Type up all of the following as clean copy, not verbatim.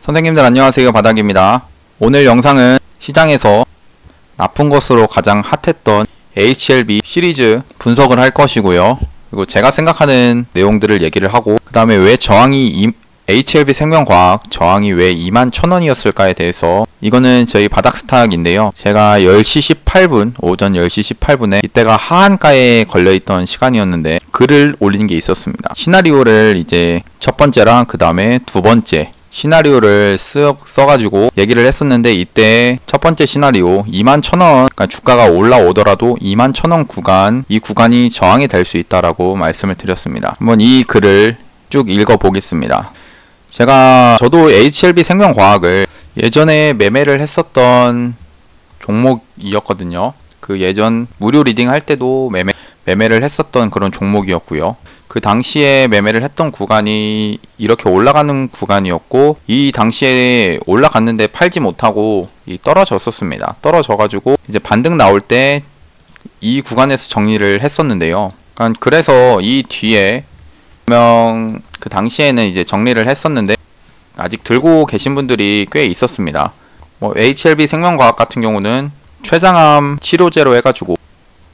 선생님들 안녕하세요, 바닥입니다. 오늘 영상은 시장에서 나쁜 것으로 가장 핫했던 HLB 시리즈 분석을 할 것이고요. 그리고 제가 생각하는 내용들을 얘기를 하고, 그 다음에 왜 저항이 HLB 생명과학 저항이 왜 21,000원이었을까에 대해서, 이거는 저희 바닥 스탁인데요. 제가 10시 18분, 오전 10시 18분에 이때가 하한가에 걸려있던 시간이었는데 글을 올린 게 있었습니다. 시나리오를 이제 첫 번째랑 그 다음에 두 번째 시나리오를 써가지고 얘기를 했었는데, 이때 첫 번째 시나리오 21,000원, 그러니까 주가가 올라오더라도 21,000원 구간, 이 구간이 저항이 될 수 있다라고 말씀을 드렸습니다. 한번 이 글을 쭉 읽어 보겠습니다. 저도 HLB 생명과학을 예전에 매매를 했었던 종목이었거든요. 그 예전 무료 리딩 할 때도 매매를 했었던 그런 종목이었고요. 그 당시에 매매를 했던 구간이 이렇게 올라가는 구간이었고, 이 당시에 올라갔는데 팔지 못하고 떨어졌었습니다. 떨어져가지고 이제 반등 나올 때 이 구간에서 정리를 했었는데요. 그래서 이 뒤에 그 당시에는 이제 정리를 했었는데 아직 들고 계신 분들이 꽤 있었습니다. HLB 생명과학 같은 경우는 췌장암 치료제로 해가지고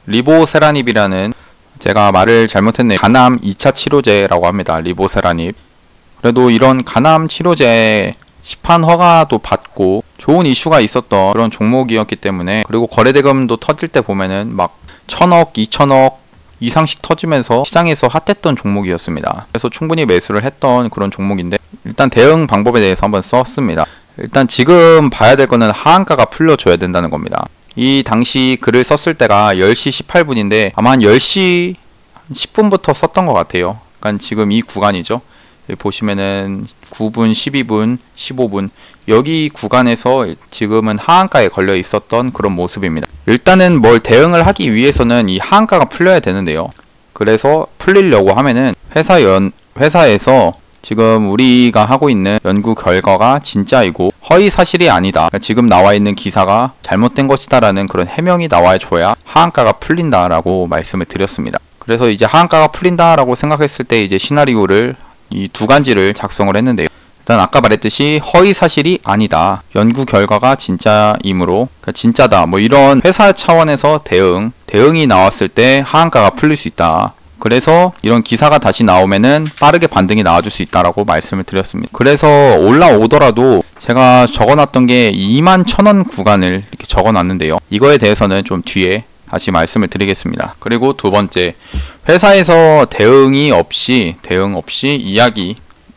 리보세라닙이라는, 제가 말을 잘못했네요. 간암 2차 치료제라고 합니다. 리보세라닙. 그래도 이런 간암 치료제 시판 허가도 받고 좋은 이슈가 있었던 그런 종목이었기 때문에, 그리고 거래대금도 터질 때 보면은 막 1,000억, 2,000억 이상씩 터지면서 시장에서 핫했던 종목이었습니다. 그래서 충분히 매수를 했던 그런 종목인데, 일단 대응 방법에 대해서 한번 썼습니다. 일단 지금 봐야 될 거는 하한가가 풀려줘야 된다는 겁니다. 이 당시 글을 썼을 때가 10시 18분인데 아마 한 10시 10분부터 썼던 것 같아요. 그러니까 지금 이 구간이죠. 여기 보시면은 9분, 12분, 15분 여기 구간에서 지금은 하한가에 걸려 있었던 그런 모습입니다. 일단은 뭘 대응을 하기 위해서는 이 하한가가 풀려야 되는데요. 그래서 풀리려고 하면은 회사에서 지금 우리가 하고 있는 연구 결과가 진짜이고 허위 사실이 아니다, 그러니까 지금 나와 있는 기사가 잘못된 것이다 라는 그런 해명이 나와줘야 하한가가 풀린다 라고 말씀을 드렸습니다. 그래서 이제 하한가가 풀린다 라고 생각했을 때 이제 시나리오를 이 두 가지를 작성을 했는데요. 일단 아까 말했듯이 허위 사실이 아니다, 연구 결과가 진짜이므로, 그러니까 진짜다, 이런 회사 차원에서 대응이 나왔을 때 하한가가 풀릴 수 있다. 그래서 이런 기사가 다시 나오면은 빠르게 반등이 나와줄 수 있다라고 말씀을 드렸습니다. 그래서 올라오더라도 제가 적어놨던 게 21,000원 구간을 이렇게 적어놨는데요. 이거에 대해서는 좀 뒤에 다시 말씀을 드리겠습니다. 그리고 두 번째, 회사에서 대응 없이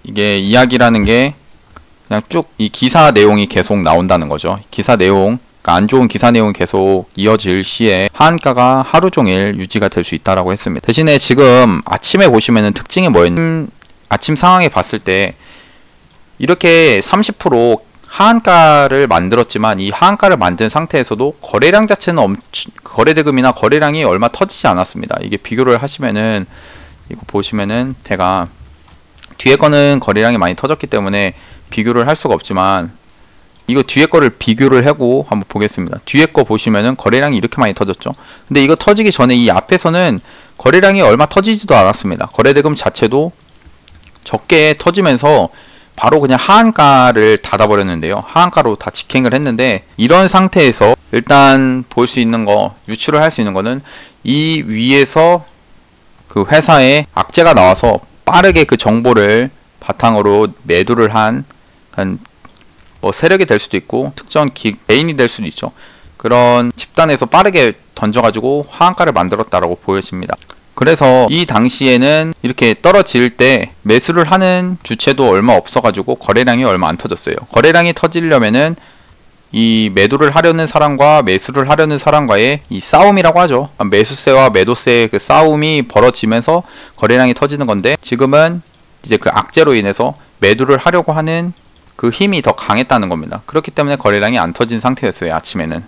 이게 이야기라는 게 그냥 쭉 이 기사 내용이 계속 나온다는 거죠. 기사 내용, 그러니까 안 좋은 기사 내용이 계속 이어질 시에 하한가가 하루 종일 유지가 될 수 있다라고 했습니다. 대신에 지금 아침에 보시면은 특징이 뭐였냐면, 아침 상황에 봤을 때 이렇게 30% 하한가를 만들었지만, 이 하한가를 만든 상태에서도 거래량 자체는 거래대금이나 거래량이 얼마 터지지 않았습니다. 이게 비교를 하시면은, 이거 보시면은 제가 뒤에 거는 거래량이 많이 터졌기 때문에 비교를 할 수가 없지만, 이거 뒤에 거를 비교를 하고 한번 보겠습니다. 뒤에 거 보시면은 거래량이 이렇게 많이 터졌죠. 근데 이거 터지기 전에 이 앞에서는 거래량이 얼마 터지지도 않았습니다. 거래대금 자체도 적게 터지면서 바로 그냥 하한가를 닫아버렸는데요. 하한가로 다 직행을 했는데, 이런 상태에서 일단 볼 수 있는 거, 유추를 할 수 있는 거는 이 위에서 그 회사에 악재가 나와서 빠르게 그 정보를 바탕으로 매도를 한 세력이 될 수도 있고 특정 개인이 될 수도 있죠. 그런 집단에서 빠르게 던져가지고 하한가를 만들었다라고 보여집니다. 그래서 이 당시에는 이렇게 떨어질 때 매수를 하는 주체도 얼마 없어가지고 거래량이 얼마 안 터졌어요. 거래량이 터지려면은 이 매도를 하려는 사람과 매수를 하려는 사람과의 이 싸움이라고 하죠. 매수세와 매도세의 그 싸움이 벌어지면서 거래량이 터지는 건데, 지금은 이제 그 악재로 인해서 매도를 하려고 하는 그 힘이 더 강했다는 겁니다. 그렇기 때문에 거래량이 안 터진 상태였어요, 아침에는.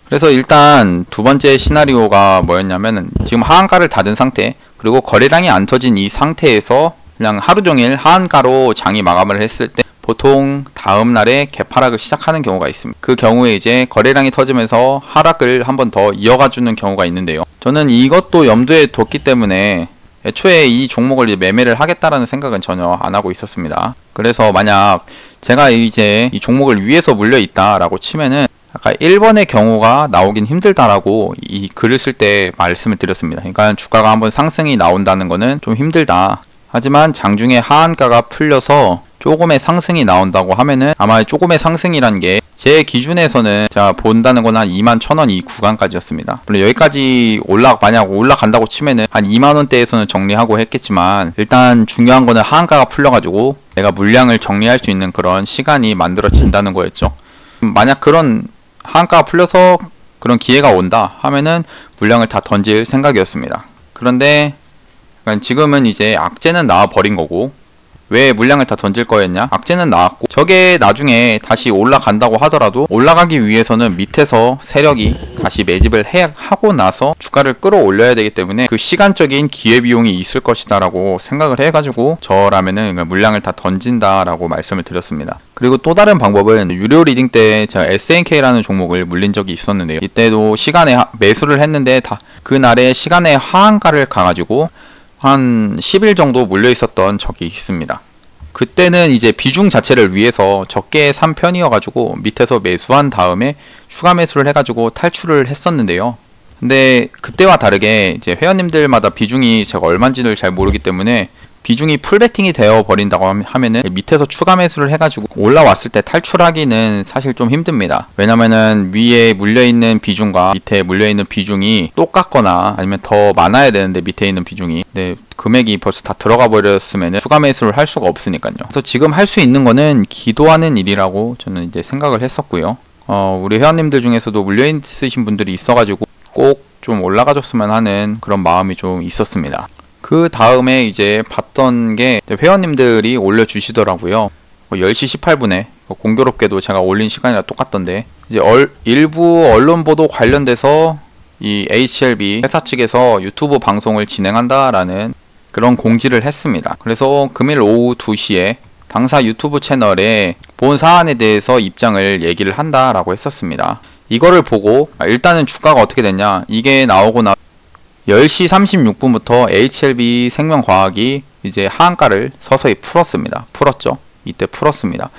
그래서 일단 두 번째 시나리오가 뭐였냐면, 지금 하한가를 닫은 상태, 그리고 거래량이 안 터진 이 상태에서 그냥 하루 종일 하한가로 장이 마감을 했을 때 보통 다음 날에 개파락을 시작하는 경우가 있습니다. 그 경우에 이제 거래량이 터지면서 하락을 한 번 더 이어가 주는 경우가 있는데요. 저는 이것도 염두에 뒀기 때문에 애초에 이 종목을 매매를 하겠다라는 생각은 전혀 안 하고 있었습니다. 그래서 만약 제가 이제 이 종목을 위에서 물려 있다라고 치면은 아까 1번의 경우가 나오긴 힘들다라고 이 글을 쓸 때 말씀을 드렸습니다. 그러니까 주가가 한번 상승이 나온다는 거는 좀 힘들다. 하지만 장중에 하한가가 풀려서 조금의 상승이 나온다고 하면은 아마 조금의 상승이란 게 제 기준에서는 제가 본다는 건 한 21,000원 이 구간까지였습니다. 물론 여기까지 만약 올라간다고 치면은 한 2만원대에서는 정리하고 했겠지만 일단 중요한 거는 하한가가 풀려가지고 내가 물량을 정리할 수 있는 그런 시간이 만들어진다는 거였죠. 만약 그런 하한가가 풀려서 그런 기회가 온다 하면은 물량을 다 던질 생각이었습니다. 그런데 지금은 이제 악재는 나와 버린 거고, 왜 물량을 다 던질 거였냐? 악재는 나왔고 저게 나중에 다시 올라간다고 하더라도 올라가기 위해서는 밑에서 세력이 다시 매집을 하고 나서 주가를 끌어올려야 되기 때문에 그 시간적인 기회비용이 있을 것이다 라고 생각을 해가지고 저라면은 물량을 다 던진다 라고 말씀을 드렸습니다. 그리고 또 다른 방법은 유료 리딩 때 제가 SNK라는 종목을 물린 적이 있었는데요. 이때도 시간에 매수를 했는데 그날에 시간에 하한가를 가가지고 한 10일 정도 물려 있었던 적이 있습니다. 그때는 이제 비중 자체를 위해서 적게 산 편이어가지고 밑에서 매수한 다음에 추가 매수를 해가지고 탈출을 했었는데요. 근데 그때와 다르게 이제 회원님들마다 비중이 제가 얼마인지를 잘 모르기 때문에 비중이 풀베팅이 되어 버린다고 하면은 밑에서 추가 매수를 해가지고 올라왔을 때 탈출하기는 사실 좀 힘듭니다. 왜냐면은 위에 물려있는 비중과 밑에 물려있는 비중이 똑같거나 아니면 더 많아야 되는데 밑에 있는 비중이 근데 금액이 벌써 다 들어가 버렸으면은 추가 매수를 할 수가 없으니까요. 그래서 지금 할 수 있는 거는 기도하는 일이라고 저는 이제 생각을 했었고요. 우리 회원님들 중에서도 물려있으신 분들이 있어가지고 꼭 좀 올라가줬으면 하는 그런 마음이 좀 있었습니다. 그 다음에 이제 봤던 게 회원님들이 올려주시더라고요. 10시 18분에 공교롭게도 제가 올린 시간이랑 똑같던데 이제 일부 언론 보도 관련돼서 이 HLB 회사 측에서 유튜브 방송을 진행한다라는 그런 공지를 했습니다. 그래서 금일 오후 2시에 당사 유튜브 채널에 본 사안에 대해서 입장을 얘기를 한다라고 했었습니다. 이거를 보고 일단은 주가가 어떻게 됐냐, 이게 나오고 10시 36분부터 HLB 생명과학이 이제 하한가를 서서히 풀었죠. 이때 풀었습니다.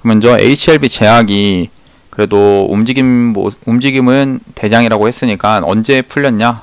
그러면 저 HLB 제약이 그래도 움직임은 대장이라고 했으니까 언제 풀렸냐?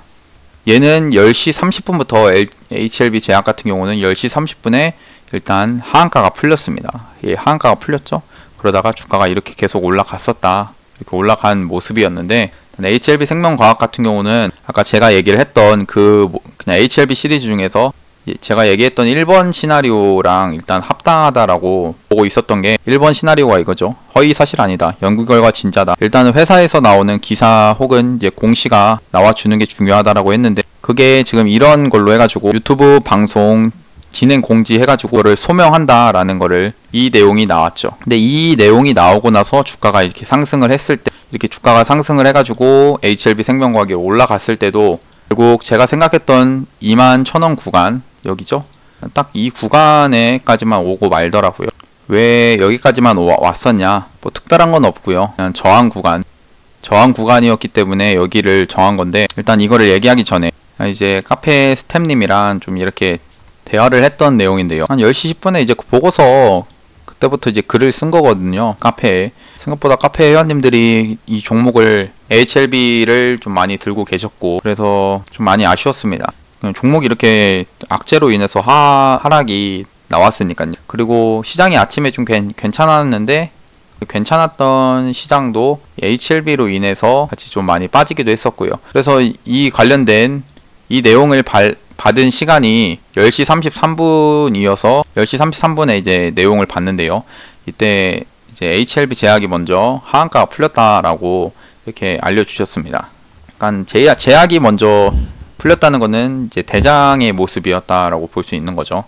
얘는 10시 30분부터 HLB 제약 같은 경우는 10시 30분에 일단 하한가가 풀렸습니다. 예, 하한가가 풀렸죠. 그러다가 주가가 이렇게 계속 올라갔었다. 이렇게 올라간 모습이었는데 HLB 생명과학 같은 경우는 아까 제가 얘기를 했던 그냥 HLB 시리즈 중에서 제가 얘기했던 1번 시나리오랑 일단 합당하다라고 보고 있었던 게 1번 시나리오가 이거죠. 허위사실 아니다. 연구결과 진짜다. 일단은 회사에서 나오는 기사 혹은 이제 공시가 나와주는 게 중요하다라고 했는데 그게 지금 이런 걸로 해가지고 유튜브 방송 진행 공지 해가지고 그거를 소명한다라는 거를 이 내용이 나왔죠. 근데 이 내용이 나오고 나서 주가가 이렇게 상승을 했을 때 이렇게 주가가 상승을 해가지고 HLB 생명과학이 올라갔을 때도 결국 제가 생각했던 21,000원 구간 여기죠. 딱 이 구간에까지만 오고 말더라고요. 왜 여기까지만 왔었냐? 뭐 특별한 건 없고요. 그냥 저항 구간이었기 때문에 여기를 정한 건데 일단 이거를 얘기하기 전에 이제 카페 스템님이랑 좀 이렇게 대화를 했던 내용인데요. 한 10시 10분에 이제 보고서 그때부터 이제 글을 쓴 거거든요. 카페에. 생각보다 카페 회원님들이 이 종목을 HLB를 좀 많이 들고 계셨고 그래서 좀 많이 아쉬웠습니다. 종목이 이렇게 악재로 인해서 하락이 나왔으니까요. 그리고 시장이 아침에 좀 괜찮았는데 괜찮았던 시장도 HLB로 인해서 같이 좀 많이 빠지기도 했었고요. 그래서 이 관련된 이 내용을 받은 시간이 10시 33분이어서 10시 33분에 이제 내용을 봤는데요. 이때 이제 HLB 제약이 먼저 하한가가 풀렸다라고 이렇게 알려주셨습니다. 그러니까 제약이 먼저 풀렸다는 거는 이제 대장의 모습이었다라고 볼 수 있는 거죠.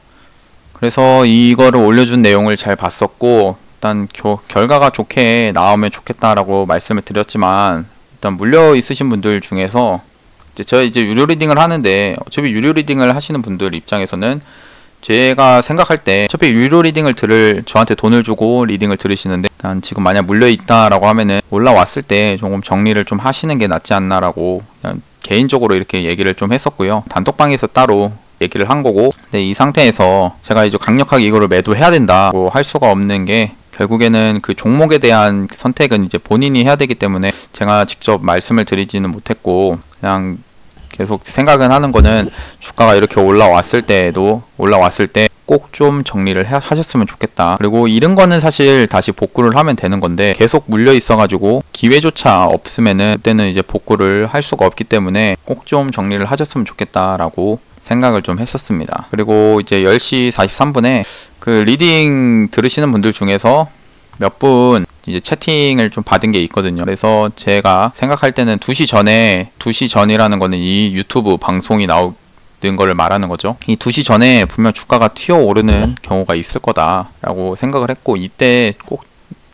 그래서 이거를 올려준 내용을 잘 봤었고 일단 결과가 좋게 나오면 좋겠다라고 말씀을 드렸지만 일단 물려 있으신 분들 중에서 이제 유료 리딩을 하는데 어차피 유료 리딩을 하시는 분들 입장에서는 제가 생각할 때 어차피 유료 리딩을 저한테 돈을 주고 리딩을 들으시는데 일단 지금 만약 물려있다라고 하면은 올라왔을 때 조금 정리를 좀 하시는 게 낫지 않나라고 그냥 개인적으로 이렇게 얘기를 좀 했었고요. 단톡방에서 따로 얘기를 한 거고 근데 이 상태에서 제가 이제 강력하게 이거를 매도해야 된다고 할 수가 없는 게 결국에는 그 종목에 대한 선택은 이제 본인이 해야 되기 때문에 제가 직접 말씀을 드리지는 못했고, 그냥 계속 생각은 하는 거는 주가가 이렇게 올라왔을 때 꼭 좀 정리를 하셨으면 좋겠다. 그리고 이런 거는 사실 다시 복구를 하면 되는 건데 계속 물려 있어가지고 기회조차 없으면은 그때는 이제 복구를 할 수가 없기 때문에 꼭 좀 정리를 하셨으면 좋겠다라고 생각을 좀 했었습니다. 그리고 이제 10시 43분에 그 리딩 들으시는 분들 중에서 몇 분 이제 채팅을 좀 받은 게 있거든요. 그래서 제가 생각할 때는 2시 전이라는 거는 이 유튜브 방송이 나오는 거를 말하는 거죠. 이 2시 전에 분명 주가가 튀어오르는 경우가 있을 거다라고 생각을 했고, 이때 꼭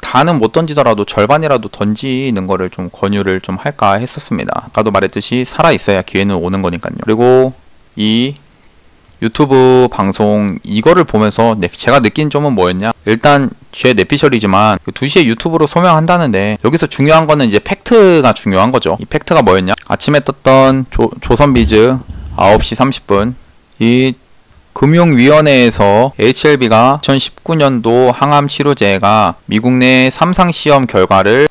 다는 못 던지더라도 절반이라도 던지는 거를 좀 권유를 좀 할까 했었습니다. 아까도 말했듯이 살아있어야 기회는 오는 거니까요. 그리고 이 유튜브 방송 이거를 보면서 제가 느낀 점은 뭐였냐, 일단 제 내피셜이지만 2시에 유튜브로 소명한다는데 여기서 중요한 거는 이제 팩트가 중요한 거죠. 이 팩트가 뭐였냐, 아침에 떴던 조선비즈 9시 30분 이 금융위원회에서 HLB가 2019년도 항암 치료제가 미국 내 3상 시험 결과를,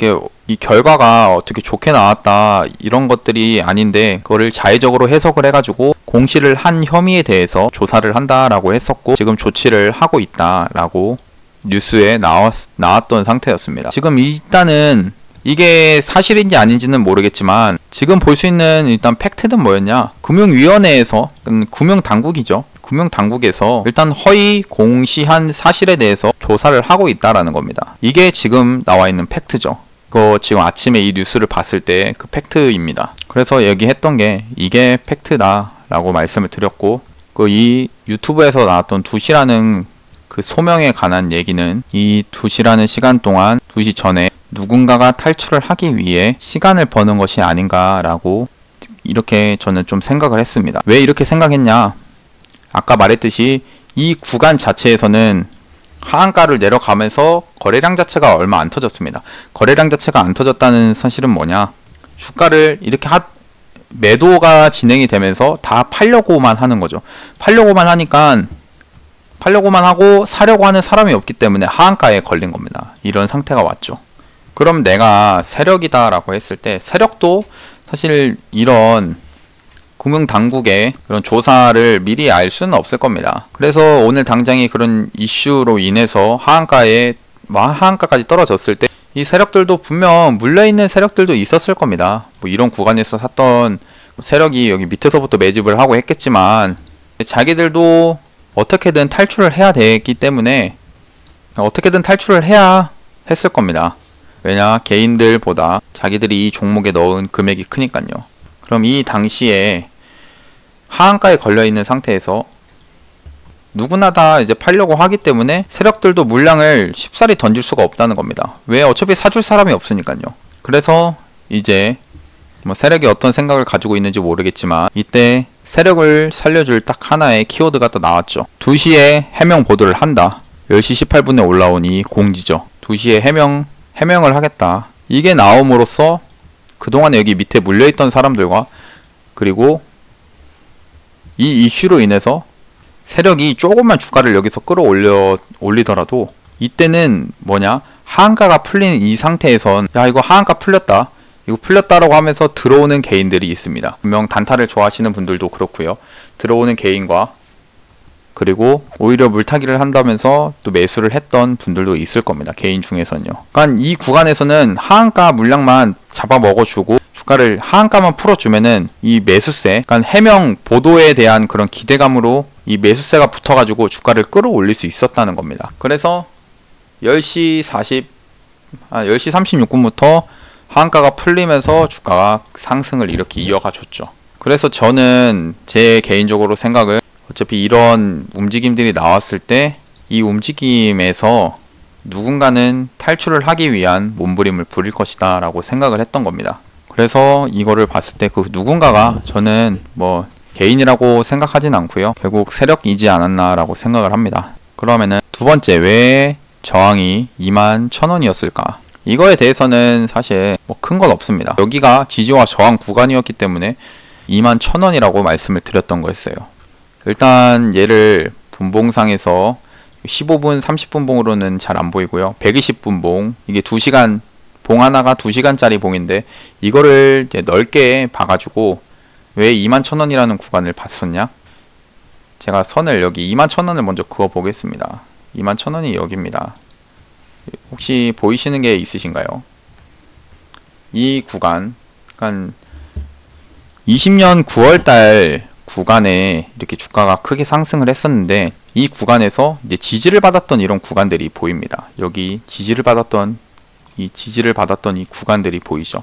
이 결과가 어떻게 좋게 나왔다 이런 것들이 아닌데 그거를 자의적으로 해석을 해가지고 공시를 한 혐의에 대해서 조사를 한다라고 했었고, 지금 조치를 하고 있다라고 뉴스에 나왔던 상태였습니다. 지금 일단은 이게 사실인지 아닌지는 모르겠지만 지금 볼 수 있는 일단 팩트는 뭐였냐, 금융위원회에서, 금융당국이죠. 금융당국에서 일단 허위 공시한 사실에 대해서 조사를 하고 있다라는 겁니다. 이게 지금 나와 있는 팩트죠. 그거 지금 아침에 이 뉴스를 봤을 때 그 팩트입니다. 그래서 얘기했던 게 이게 팩트다라고 말씀을 드렸고, 그 이 유튜브에서 나왔던 2시라는 그 소명에 관한 얘기는 이 2시라는 시간 동안 2시 전에 누군가가 탈출을 하기 위해 시간을 버는 것이 아닌가라고 이렇게 저는 좀 생각을 했습니다. 왜 이렇게 생각했냐, 아까 말했듯이 이 구간 자체에서는 하한가를 내려가면서 거래량 자체가 얼마 안 터졌습니다. 거래량 자체가 안 터졌다는 사실은 뭐냐, 주가를 이렇게 매도가 진행이 되면서 다 팔려고만 하는 거죠. 팔려고만 하고 사려고 하는 사람이 없기 때문에 하한가에 걸린 겁니다. 이런 상태가 왔죠. 그럼 내가 세력이다라고 했을 때 세력도 사실 이런 금융당국의 그런 조사를 미리 알 수는 없을 겁니다. 그래서 오늘 당장의 그런 이슈로 인해서 하한가까지 떨어졌을 때 이 세력들도 분명 물려있는 세력들도 있었을 겁니다. 뭐 이런 구간에서 샀던 세력이 여기 밑에서부터 매집을 하고 했겠지만 자기들도 어떻게든 탈출을 해야 되기 때문에 어떻게든 탈출을 해야 했을 겁니다. 왜냐, 개인들보다 자기들이 이 종목에 넣은 금액이 크니까요. 그럼 이 당시에 하한가에 걸려있는 상태에서 누구나 다 이제 팔려고 하기 때문에 세력들도 물량을 쉽사리 던질 수가 없다는 겁니다. 왜? 어차피 사줄 사람이 없으니까요. 그래서 이제 뭐 세력이 어떤 생각을 가지고 있는지 모르겠지만 이때 세력을 살려줄 딱 하나의 키워드가 또 나왔죠. 2시에 해명 보도를 한다. 10시 18분에 올라온 이 공지죠. 2시에 해명을 하겠다. 이게 나옴으로써 그동안에 여기 밑에 물려있던 사람들과 그리고 이 이슈로 인해서 세력이 조금만 주가를 여기서 올리더라도 이때는 뭐냐, 하한가가 풀린 이 상태에선 야 이거 하한가 풀렸다, 이거 풀렸다라고 하면서 들어오는 개인들이 있습니다. 분명 단타를 좋아하시는 분들도 그렇고요. 들어오는 개인과 그리고 오히려 물타기를 한다면서 또 매수를 했던 분들도 있을 겁니다. 개인 중에서는요. 그러니까 이 구간에서는 하한가 물량만 잡아먹어주고 주가를 하한가만 풀어주면은 이 매수세, 그러니까 해명 보도에 대한 그런 기대감으로 이 매수세가 붙어가지고 주가를 끌어올릴 수 있었다는 겁니다. 그래서 10시 36분부터 하한가가 풀리면서 주가가 상승을 이렇게 이어가 줬죠. 그래서 저는 제 개인적으로 생각을, 어차피 이런 움직임들이 나왔을 때 이 움직임에서 누군가는 탈출을 하기 위한 몸부림을 부릴 것이다 라고 생각을 했던 겁니다. 그래서 이거를 봤을 때 그 누군가가, 저는 뭐 개인이라고 생각하진 않고요, 결국 세력이지 않았나 라고 생각을 합니다. 그러면은 두 번째, 왜 저항이 21,000원이었을까? 이거에 대해서는 사실 뭐 큰 건 없습니다. 여기가 지지와 저항 구간이었기 때문에 21,000원이라고 말씀을 드렸던 거였어요. 일단 얘를 분봉상에서 15분, 30분 봉으로는 잘 안 보이고요. 120분 봉, 이게 2시간, 봉 하나가 2시간짜리 봉인데 이거를 이제 넓게 봐가지고 왜 21,000원이라는 구간을 봤었냐? 제가 선을 여기 21,000원을 먼저 그어 보겠습니다. 21,000원이 여기입니다. 혹시 보이시는 게 있으신가요? 이 구간, 그러니까 20년 9월달 구간에 이렇게 주가가 크게 상승을 했었는데 이 구간에서 이제 지지를 받았던 이런 구간들이 보입니다. 여기 지지를 받았던 이 구간들이 보이죠.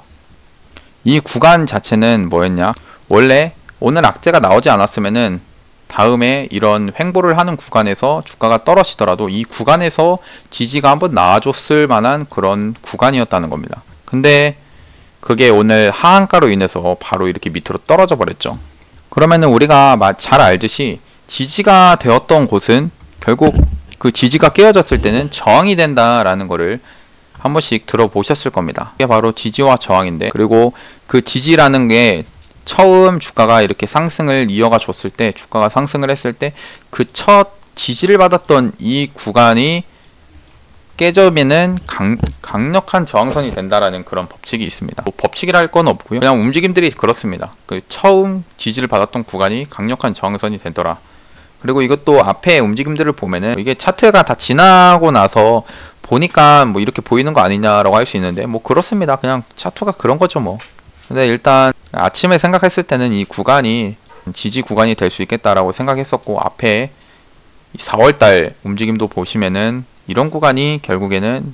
이 구간 자체는 뭐였냐? 원래 오늘 악재가 나오지 않았으면은 다음에 이런 횡보를 하는 구간에서 주가가 떨어지더라도 이 구간에서 지지가 한번 나와줬을 만한 그런 구간이었다는 겁니다. 근데 그게 오늘 하한가로 인해서 바로 이렇게 밑으로 떨어져 버렸죠. 그러면은 우리가 잘 알듯이 지지가 되었던 곳은 결국 그 지지가 깨어졌을 때는 저항이 된다라는 거를 한 번씩 들어보셨을 겁니다. 이게 바로 지지와 저항인데, 그리고 그 지지라는 게 처음 주가가 이렇게 상승을 이어가 줬을 때, 주가가 상승을 했을 때 그 첫 지지를 받았던 이 구간이 깨져면은 강력한 저항선이 된다라는 그런 법칙이 있습니다. 뭐 법칙이라 할 건 없고요. 그냥 움직임들이 그렇습니다. 그 처음 지지를 받았던 구간이 강력한 저항선이 되더라. 그리고 이것도 앞에 움직임들을 보면은 이게 차트가 다 지나고 나서 보니까 뭐 이렇게 보이는 거 아니냐라고 할 수 있는데 뭐 그렇습니다. 그냥 차트가 그런 거죠 뭐. 근데 일단 아침에 생각했을 때는 이 구간이 지지 구간이 될 수 있겠다라고 생각했었고, 앞에 4월달 움직임도 보시면은 이런 구간이 결국에는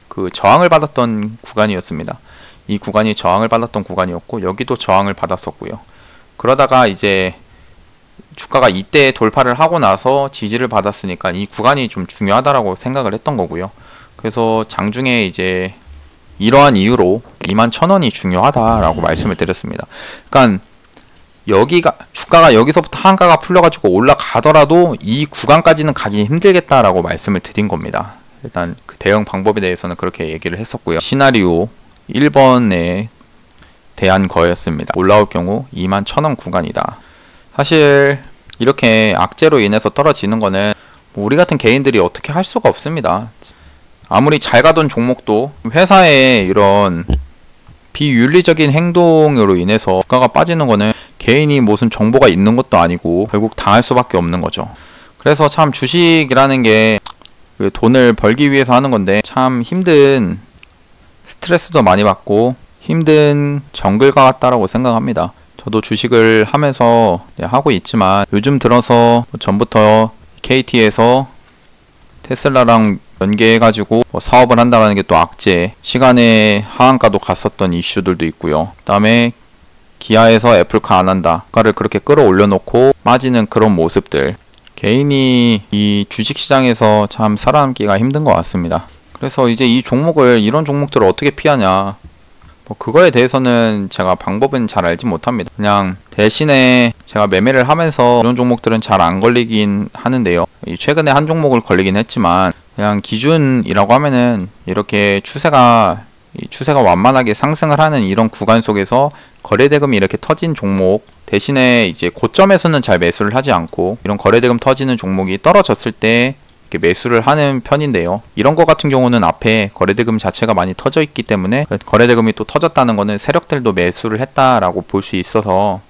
그 저항을 받았던 구간이었습니다. 이 구간이 저항을 받았던 구간이었고, 여기도 저항을 받았었고요. 그러다가 이제 주가가 이때 돌파를 하고 나서 지지를 받았으니까 이 구간이 좀 중요하다라고 생각을 했던 거고요. 그래서 장중에 이제 이러한 이유로 21,000원이 중요하다라고 말씀을 드렸습니다. 그러니까 여기가 주가가 여기서부터 한가가 풀려가지고 올라가더라도 이 구간까지는 가기 힘들겠다라고 말씀을 드린 겁니다. 일단 그 대응 방법에 대해서는 그렇게 얘기를 했었고요. 시나리오 1번에 대한 거였습니다. 올라올 경우 21,000원 구간이다. 사실 이렇게 악재로 인해서 떨어지는 거는 우리 같은 개인들이 어떻게 할 수가 없습니다. 아무리 잘 가던 종목도 회사의 이런 비윤리적인 행동으로 인해서 주가가 빠지는 거는 개인이 무슨 정보가 있는 것도 아니고 결국 당할 수밖에 없는 거죠. 그래서 참 주식이라는 게 돈을 벌기 위해서 하는 건데 참 힘든, 스트레스도 많이 받고 힘든 정글과 같다라고 생각합니다. 저도 주식을 하면서 하고 있지만 요즘 들어서 전부터 KT에서 테슬라랑 연계해가지고 사업을 한다는 게 또 악재, 시간에 하한가도 갔었던 이슈들도 있고요. 그 다음에 기아에서 애플카 안 한다, 가를 그렇게 끌어올려 놓고 빠지는 그런 모습들, 개인이 이 주식시장에서 참 살아남기가 힘든 것 같습니다. 그래서 이제 이 종목을, 이런 종목들을 어떻게 피하냐, 뭐 그거에 대해서는 제가 방법은 잘 알지 못합니다. 그냥 대신에 제가 매매를 하면서 이런 종목들은 잘 안 걸리긴 하는데요. 최근에 한 종목을 걸리긴 했지만 그냥 기준이라고 하면은 이렇게 추세가 완만하게 상승을 하는 이런 구간 속에서 거래대금이 이렇게 터진 종목 대신에 이제 고점에서는 잘 매수를 하지 않고 이런 거래대금 터지는 종목이 떨어졌을 때 이렇게 매수를 하는 편인데요. 이런 거 같은 경우는 앞에 거래대금 자체가 많이 터져 있기 때문에 거래대금이 또 터졌다는 거는 세력들도 매수를 했다라고 볼 수 있어서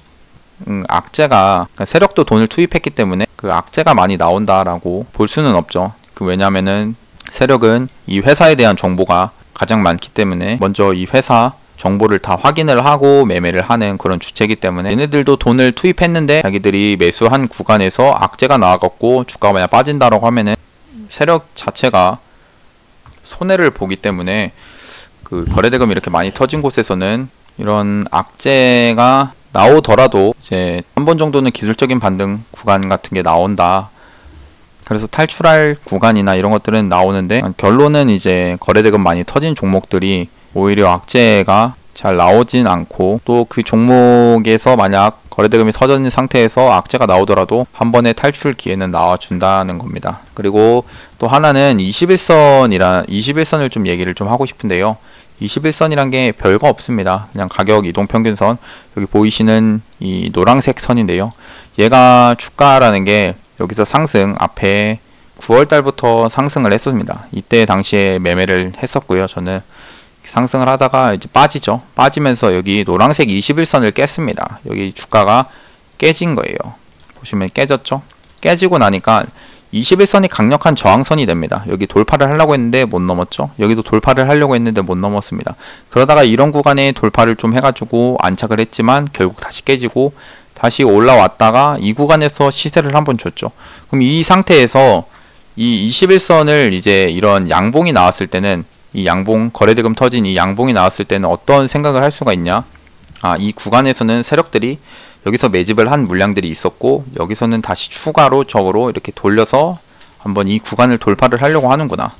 악재가, 그러니까 세력도 돈을 투입했기 때문에 그 악재가 많이 나온다라고 볼 수는 없죠. 왜냐면은 세력은 이 회사에 대한 정보가 가장 많기 때문에 먼저 이 회사 정보를 다 확인을 하고 매매를 하는 그런 주체이기 때문에 얘네들도 돈을 투입했는데 자기들이 매수한 구간에서 악재가 나와갖고 주가가 만약 빠진다라고 하면은 세력 자체가 손해를 보기 때문에 그 거래대금이 이렇게 많이 터진 곳에서는 이런 악재가 나오더라도 이제 한 번 정도는 기술적인 반등 구간 같은 게 나온다. 그래서 탈출할 구간이나 이런 것들은 나오는데 결론은 이제 거래대금 많이 터진 종목들이 오히려 악재가 잘 나오진 않고 또 그 종목에서 만약 거래대금이 터진 상태에서 악재가 나오더라도 한 번의 탈출 기회는 나와준다는 겁니다. 그리고 또 하나는 21선을 좀 얘기를 좀 하고 싶은데요. 21선이란 게 별거 없습니다. 그냥 가격 이동평균선, 여기 보이시는 이 노란색 선인데요. 얘가 주가라는 게 여기서 상승, 앞에 9월 달부터 상승을 했습니다. 이때 당시에 매매를 했었고요. 저는 상승을 하다가 이제 빠지죠. 빠지면서 여기 노란색 21선을 깼습니다. 여기 주가가 깨진 거예요. 보시면 깨졌죠. 깨지고 나니까 21선이 강력한 저항선이 됩니다. 여기 돌파를 하려고 했는데 못 넘었죠. 여기도 돌파를 하려고 했는데 못 넘었습니다. 그러다가 이런 구간에 돌파를 좀 해가지고 안착을 했지만 결국 다시 깨지고 다시 올라왔다가 이 구간에서 시세를 한번 줬죠. 그럼 이 상태에서 이 21선을 이제 이런 양봉이 나왔을 때는 이 양봉, 거래대금 터진 이 양봉이 나왔을 때는 어떤 생각을 할 수가 있냐? 이 구간에서는 세력들이 여기서 매집을 한 물량들이 있었고 여기서는 다시 추가로 적으로 이렇게 돌려서 한번 이 구간을 돌파를 하려고 하는구나,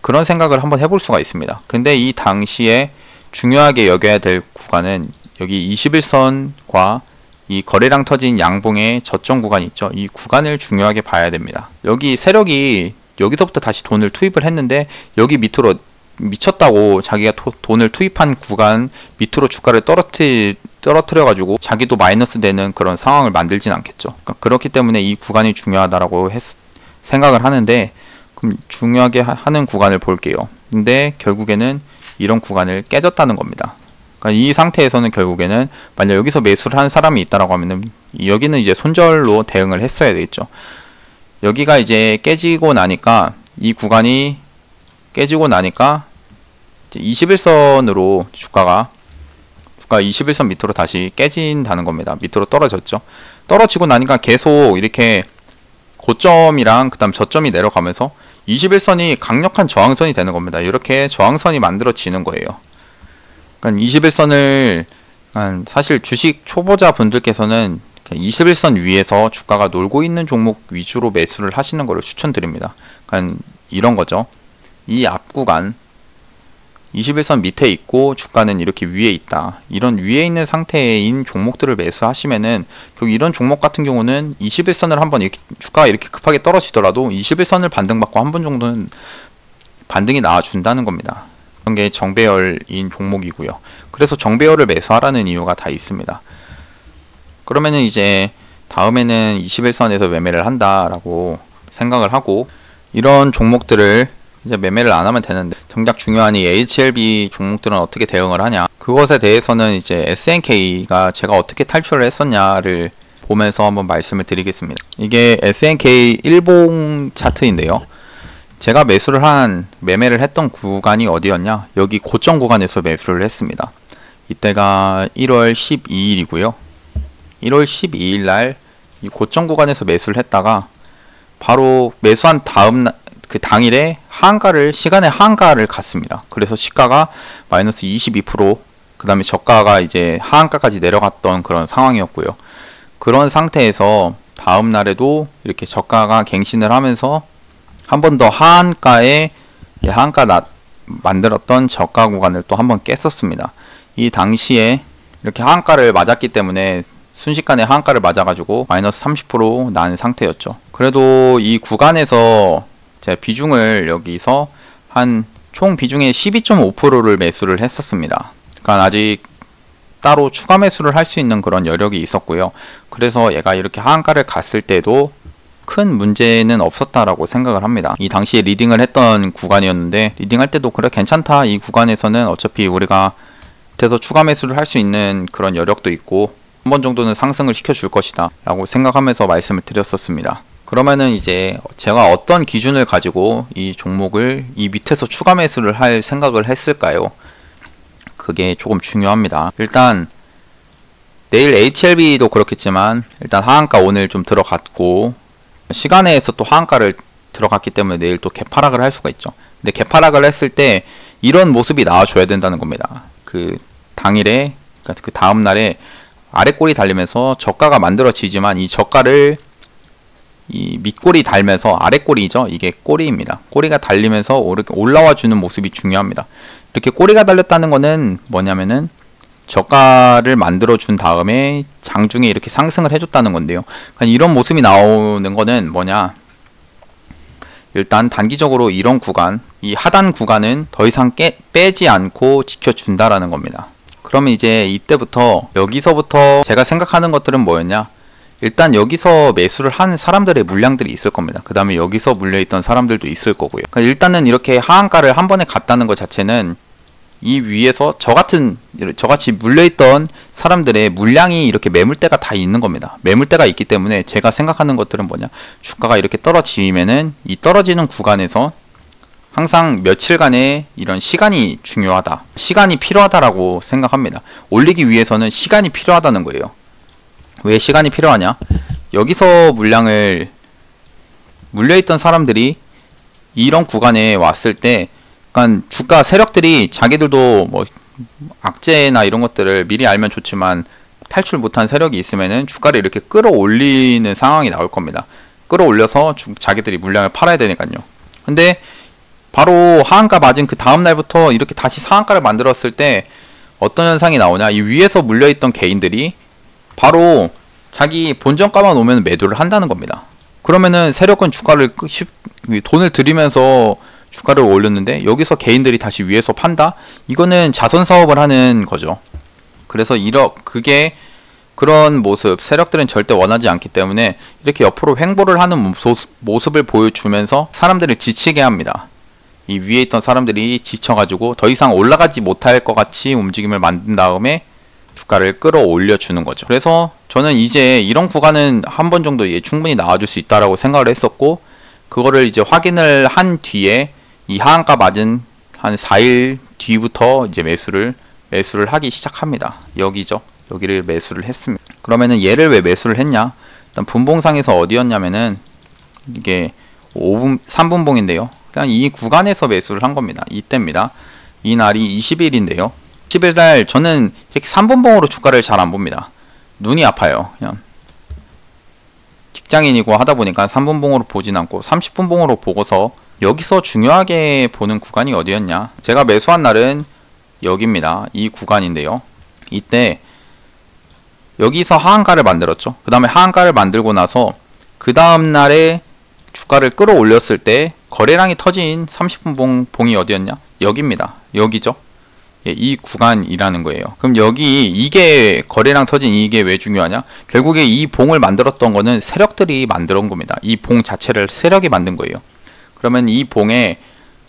그런 생각을 한번 해볼 수가 있습니다. 근데 이 당시에 중요하게 여겨야 될 구간은 여기 21선과 이 거래량 터진 양봉의 저점 구간이 있죠. 이 구간을 중요하게 봐야 됩니다. 여기 세력이 여기서부터 다시 돈을 투입을 했는데 여기 밑으로 미쳤다고 자기가 돈을 투입한 구간 밑으로 주가를 떨어뜨려 가지고 자기도 마이너스 되는 그런 상황을 만들진 않겠죠. 그러니까 그렇기 때문에 이 구간이 중요하다라고 생각을 하는데, 그럼 중요하게 하는 구간을 볼게요. 근데 결국에는 이런 구간을 깨졌다는 겁니다. 그러니까 이 상태에서는 결국에는 만약 여기서 매수를 한 사람이 있다라고 하면은 여기는 이제 손절로 대응을 했어야 되겠죠. 여기가 이제 깨지고 나니까 이 구간이 깨지고 나니까 21선으로 주가가 21선 밑으로 다시 깨진다는 겁니다. 밑으로 떨어졌죠. 떨어지고 나니까 계속 이렇게 고점이랑 그 다음 저점이 내려가면서 21선이 강력한 저항선이 되는 겁니다. 이렇게 저항선이 만들어지는 거예요. 그러니까 21선을 사실 주식 초보자 분들께서는 21선 위에서 주가가 놀고 있는 종목 위주로 매수를 하시는 것을 추천드립니다. 그러니까 이런 거죠. 이 앞 구간 21선 밑에 있고 주가는 이렇게 위에 있다. 이런 위에 있는 상태인 종목들을 매수하시면은 결국 이런 종목 같은 경우는 21선을 한번 이렇게 주가가 이렇게 급하게 떨어지더라도 21선을 반등받고 한 번 정도는 반등이 나와준다는 겁니다. 그런 게 정배열인 종목이고요. 그래서 정배열을 매수하라는 이유가 다 있습니다. 그러면은 이제 다음에는 21선에서 매매를 한다라고 생각을 하고 이런 종목들을 이제 매매를 안 하면 되는데, 정작 중요한 이 HLB 종목들은 어떻게 대응을 하냐, 그것에 대해서는 이제 SNK가 제가 어떻게 탈출을 했었냐를 보면서 한번 말씀을 드리겠습니다. 이게 SNK 일봉 차트인데요. 제가 매매를 했던 구간이 어디였냐, 여기 고점 구간에서 매수를 했습니다. 이때가 1월 12일이고요 1월 12일 날 이 고점 구간에서 매수를 했다가 바로 매수한 다음 날 그 당일에 시간의 하한가를 갔습니다. 그래서 시가가 마이너스 22%, 그 다음에 저가가 이제 하한가까지 내려갔던 그런 상황이었고요. 그런 상태에서 다음 날에도 이렇게 저가가 갱신을 하면서 한 번 더 하한가에 만들었던 저가 구간을 또 한번 깼었습니다. 이 당시에 이렇게 하한가를 맞았기 때문에 순식간에 하한가를 맞아가지고 마이너스 30% 난 상태였죠. 그래도 이 구간에서 제가 비중을 여기서 한 총 비중의 12.5%를 매수를 했었습니다. 그러니까 아직 따로 추가 매수를 할 수 있는 그런 여력이 있었고요. 그래서 얘가 이렇게 하한가를 갔을 때도 큰 문제는 없었다라고 생각을 합니다. 이 당시에 리딩을 했던 구간이었는데, 리딩할 때도 그래 괜찮다, 이 구간에서는 어차피 우리가 밑에서 추가 매수를 할 수 있는 그런 여력도 있고 한 번 정도는 상승을 시켜줄 것이다 라고 생각하면서 말씀을 드렸었습니다. 그러면은 이제 제가 어떤 기준을 가지고 이 종목을 이 밑에서 추가 매수를 할 생각을 했을까요? 그게 조금 중요합니다. 일단 내일 HLB도 그렇겠지만 일단 하한가 오늘 좀 들어갔고 시간에서 또 하한가를 들어갔기 때문에 내일 또 개파락을 할 수가 있죠. 근데 개파락을 했을 때 이런 모습이 나와줘야 된다는 겁니다. 그 당일에, 그러니까 그 다음날에 아래 꼬리 달리면서 저가가 만들어지지만 이 저가를 이 밑꼬리 달면서 아래 꼬리죠. 이게 꼬리입니다. 꼬리가 달리면서 이렇게 올라와 주는 모습이 중요합니다. 이렇게 꼬리가 달렸다는 거는 뭐냐면은 저가를 만들어 준 다음에 장중에 이렇게 상승을 해줬다는 건데요. 그러니까 이런 모습이 나오는 거는 뭐냐, 일단 단기적으로 이런 구간, 이 하단 구간은 더 이상 빼지 않고 지켜준다라는 겁니다. 그러면 이제 이때부터 여기서부터 제가 생각하는 것들은 뭐였냐, 일단 여기서 매수를 한 사람들의 물량들이 있을 겁니다. 그 다음에 여기서 물려있던 사람들도 있을 거고요. 그러니까 일단은 이렇게 하한가를 한 번에 갔다는 것 자체는 이 위에서 저같이 물려있던 사람들의 물량이 이렇게 매물대가 다 있는 겁니다. 매물대가 있기 때문에 제가 생각하는 것들은 뭐냐, 주가가 이렇게 떨어지면은 이 떨어지는 구간에서 항상 며칠간의 이런 시간이 중요하다, 시간이 필요하다라고 생각합니다. 올리기 위해서는 시간이 필요하다는 거예요. 왜 시간이 필요하냐, 여기서 물려있던 사람들이 이런 구간에 왔을 때, 그러니까 주가 세력들이 자기들도 뭐 악재나 이런 것들을 미리 알면 좋지만 탈출 못한 세력이 있으면은 주가를 이렇게 끌어올리는 상황이 나올 겁니다. 끌어올려서 자기들이 물량을 팔아야 되니까요. 근데 바로 하한가 맞은 그 다음 날부터 이렇게 다시 상한가를 만들었을 때 어떤 현상이 나오냐, 이 위에서 물려있던 개인들이 바로 자기 본전가만 오면 매도를 한다는 겁니다. 그러면은 세력은 돈을 들이면서 주가를 올렸는데 여기서 개인들이 다시 위에서 판다? 이거는 자선 사업을 하는 거죠. 그래서 그게 그런 모습, 세력들은 절대 원하지 않기 때문에 이렇게 옆으로 횡보를 하는 모습을 보여주면서 사람들을 지치게 합니다. 이 위에 있던 사람들이 지쳐가지고 더 이상 올라가지 못할 것 같이 움직임을 만든 다음에 주가를 끌어올려 주는 거죠. 그래서 저는 이제 이런 구간은 한 번 정도 충분히 나와줄 수 있다라고 생각을 했었고, 그거를 이제 확인을 한 뒤에 이 하한가 맞은 한 4일 뒤부터 이제 매수를 하기 시작합니다. 여기죠. 여기를 매수를 했습니다. 그러면은 얘를 왜 매수를 했냐? 일단 분봉상에서 어디였냐면은 이게 3분봉인데요. 그냥 이 구간에서 매수를 한 겁니다. 이때입니다. 이 날이 20일인데요. 10일날 저는 이렇게 3분봉으로 주가를 잘 안 봅니다. 눈이 아파요. 그냥 직장인이고 하다 보니까 3분봉으로 보진 않고 30분봉으로 보고서, 여기서 중요하게 보는 구간이 어디였냐, 제가 매수한 날은 여기입니다. 이 구간인데요. 이때 여기서 하한가를 만들었죠. 그 다음에 하한가를 만들고 나서 그 다음 날에 주가를 끌어올렸을 때 거래량이 터진 30분 봉이 어디였냐, 여기입니다. 여기죠. 예, 이 구간이라는 거예요. 그럼 이게 거래량 터진 이게 왜 중요하냐, 결국에 이 봉을 만들었던 거는 세력들이 만들어 온 겁니다. 이 봉 자체를 세력이 만든 거예요. 그러면 이 봉의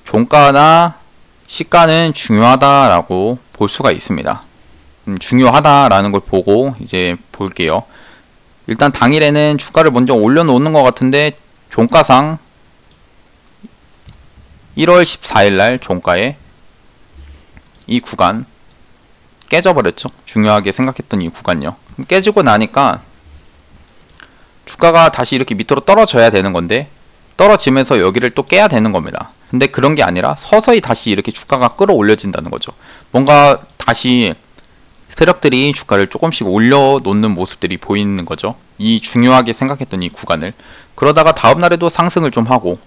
종가나 시가는 중요하다라고 볼 수가 있습니다. 중요하다라는 걸 보고 이제 볼게요. 일단 당일에는 주가를 먼저 올려놓는 것 같은데, 종가상 1월 14일날 종가에 이 구간 깨져버렸죠. 중요하게 생각했던 이 구간요. 깨지고 나니까 주가가 다시 이렇게 밑으로 떨어져야 되는 건데, 떨어지면서 여기를 또 깨야 되는 겁니다. 근데 그런 게 아니라 서서히 다시 이렇게 주가가 끌어올려진다는 거죠. 뭔가 다시 세력들이 주가를 조금씩 올려놓는 모습들이 보이는 거죠. 이 중요하게 생각했던 이 구간을. 그러다가 다음날에도 상승을 좀 하고,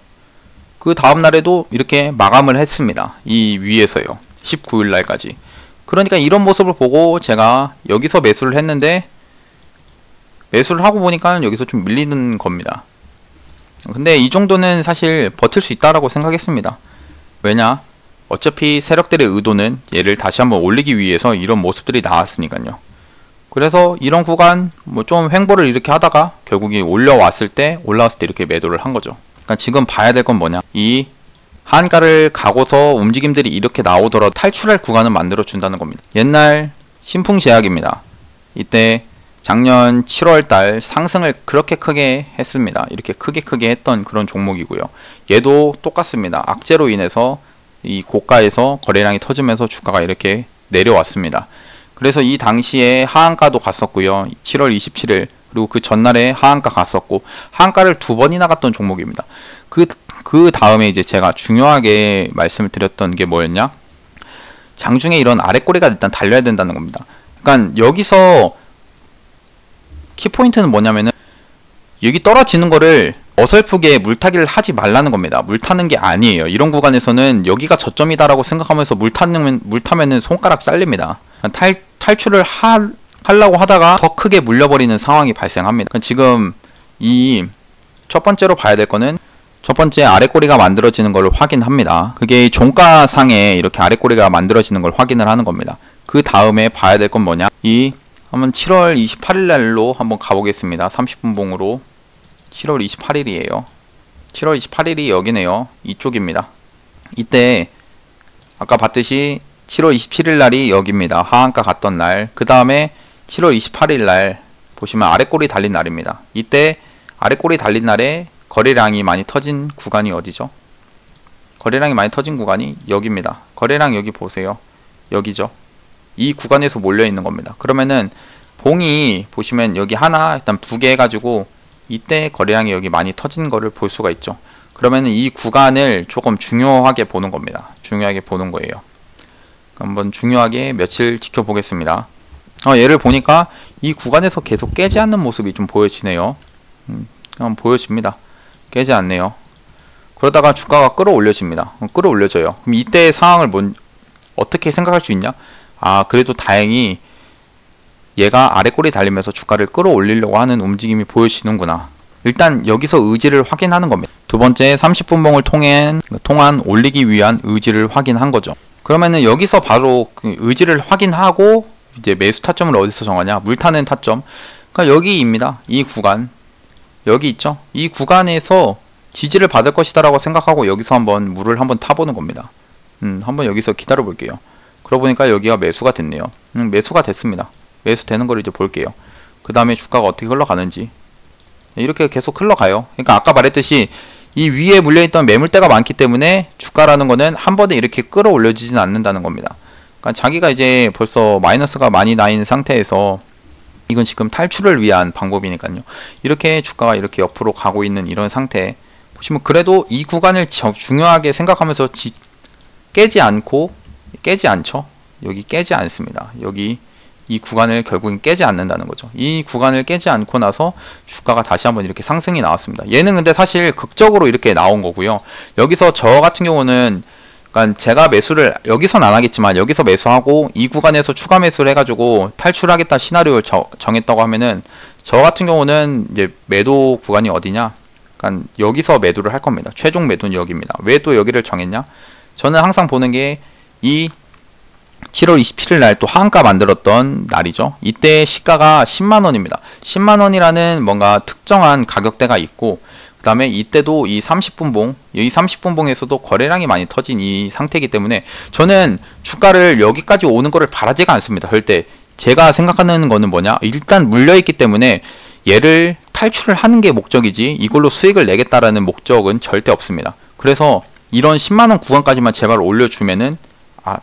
그 다음날에도 이렇게 마감을 했습니다. 이 위에서요. 19일날까지. 그러니까 이런 모습을 보고 제가 여기서 매수를 했는데, 매수를 하고 보니까 여기서 좀 밀리는 겁니다. 근데 이 정도는 사실 버틸 수 있다라고 생각했습니다. 왜냐? 어차피 세력들의 의도는 얘를 다시 한번 올리기 위해서 이런 모습들이 나왔으니까요. 그래서 이런 구간 뭐 좀 횡보를 이렇게 하다가 결국에 올라왔을 때 이렇게 매도를 한 거죠. 그러니까 지금 봐야 될 건 뭐냐? 이 한가를 가고서 움직임들이 이렇게 나오더라도 탈출할 구간을 만들어 준다는 겁니다. 옛날 신풍제약입니다. 이때 작년 7월달 상승을 그렇게 크게 했습니다. 이렇게 크게 했던 그런 종목이고요. 얘도 똑같습니다. 악재로 인해서 이 고가에서 거래량이 터지면서 주가가 이렇게 내려왔습니다. 그래서 이 당시에 하한가도 갔었고요. 7월 27일 그리고 그 전날에 하한가 갔었고, 하한가를 2번이나 갔던 종목입니다. 그 다음에 이제 제가 중요하게 말씀을 드렸던 게 뭐였냐, 장중에 이런 아랫꼬리가 일단 달려야 된다는 겁니다. 그러니까 여기서 키포인트는 뭐냐면은 여기 떨어지는 거를 어설프게 물타기를 하지 말라는 겁니다. 물타는 게 아니에요. 이런 구간에서는 여기가 저점이다라고 생각하면서 물타면은 손가락 잘립니다. 탈출을 하려고 하다가 더 크게 물려버리는 상황이 발생합니다. 그러니까 지금 이 첫 번째로 봐야 될 거는, 첫 번째 아랫꼬리가 만들어지는 걸 확인합니다. 그게 종가상에 이렇게 아랫꼬리가 만들어지는 걸 확인을 하는 겁니다. 그 다음에 봐야 될 건 뭐냐, 이 한번 7월 28일 날로 한번 가보겠습니다. 30분봉으로 7월 28일이에요. 7월 28일이 여기네요. 이쪽입니다. 이때 아까 봤듯이 7월 27일 날이 여기입니다. 하한가 갔던 날. 그 다음에 7월 28일 날 보시면 아래꼬리 달린 날입니다. 이때 아래꼬리 달린 날에 거래량이 많이 터진 구간이 어디죠? 거래량이 많이 터진 구간이 여기입니다. 거래량 여기 보세요. 여기죠. 이 구간에서 몰려있는 겁니다. 그러면은 봉이 보시면 여기 하나 일단 부게 해가지고 이때 거래량이 여기 많이 터진 거를 볼 수가 있죠. 그러면은 이 구간을 조금 중요하게 보는 겁니다. 중요하게 보는 거예요. 한번 중요하게 며칠 지켜보겠습니다. 얘를 보니까 이 구간에서 계속 깨지 않는 모습이 좀 보여지네요. 보여집니다. 깨지 않네요. 그러다가 주가가 끌어올려집니다. 끌어올려져요. 그럼 이때의 상황을 어떻게 생각할 수 있냐? 그래도 다행히 얘가 아래꼬리 달리면서 주가를 끌어올리려고 하는 움직임이 보여지는구나. 일단 여기서 의지를 확인하는 겁니다. 두 번째 30분봉을 통한 올리기 위한 의지를 확인한 거죠. 그러면은 여기서 바로 그 의지를 확인하고 이제 매수 타점을 어디서 정하냐? 물타는 타점. 그러니까 여기입니다. 이 구간. 여기 있죠? 이 구간에서 지지를 받을 것이다 라고 생각하고 여기서 한번 물을 한번 타보는 겁니다. 한번 여기서 기다려 볼게요. 그러고 보니까 여기가 매수가 됐네요. 매수가 됐습니다. 매수 되는 걸 이제 볼게요. 그 다음에 주가가 어떻게 흘러가는지. 이렇게 계속 흘러가요. 그러니까 아까 말했듯이 이 위에 물려있던 매물대가 많기 때문에 주가라는 거는 한 번에 이렇게 끌어올려지진 않는다는 겁니다. 그러니까 자기가 이제 벌써 마이너스가 많이 나 있는 상태에서 이건 지금 탈출을 위한 방법이니까요. 이렇게 주가가 이렇게 옆으로 가고 있는 이런 상태 보시면 그래도 이 구간을 중요하게 생각하면서 깨지 않죠. 여기 깨지 않습니다. 여기 이 구간을 결국엔 깨지 않는다는 거죠. 이 구간을 깨지 않고 나서 주가가 다시 한번 이렇게 상승이 나왔습니다. 얘는 근데 사실 극적으로 이렇게 나온 거고요. 여기서 저 같은 경우는 그러니까 제가 매수를 여기서는 안 하겠지만 여기서 매수하고 이 구간에서 추가 매수를 해가지고 탈출하겠다 시나리오를 정했다고 하면은 저 같은 경우는 이제 매도 구간이 어디냐? 그러니까 여기서 매도를 할 겁니다. 최종 매도는 여기입니다. 왜 또 여기를 정했냐? 저는 항상 보는 게 이 7월 27일 날 또 하한가 만들었던 날이죠. 이때 시가가 10만원입니다. 10만원이라는 뭔가 특정한 가격대가 있고 그 다음에 이때도 이 30분봉 이 30분봉에서도 거래량이 많이 터진 이 상태이기 때문에 저는 주가를 여기까지 오는 거를 바라지가 않습니다. 절대. 제가 생각하는 거는 뭐냐? 일단 물려있기 때문에 얘를 탈출을 하는 게 목적이지 이걸로 수익을 내겠다라는 목적은 절대 없습니다. 그래서 이런 10만원 구간까지만 제발 올려주면은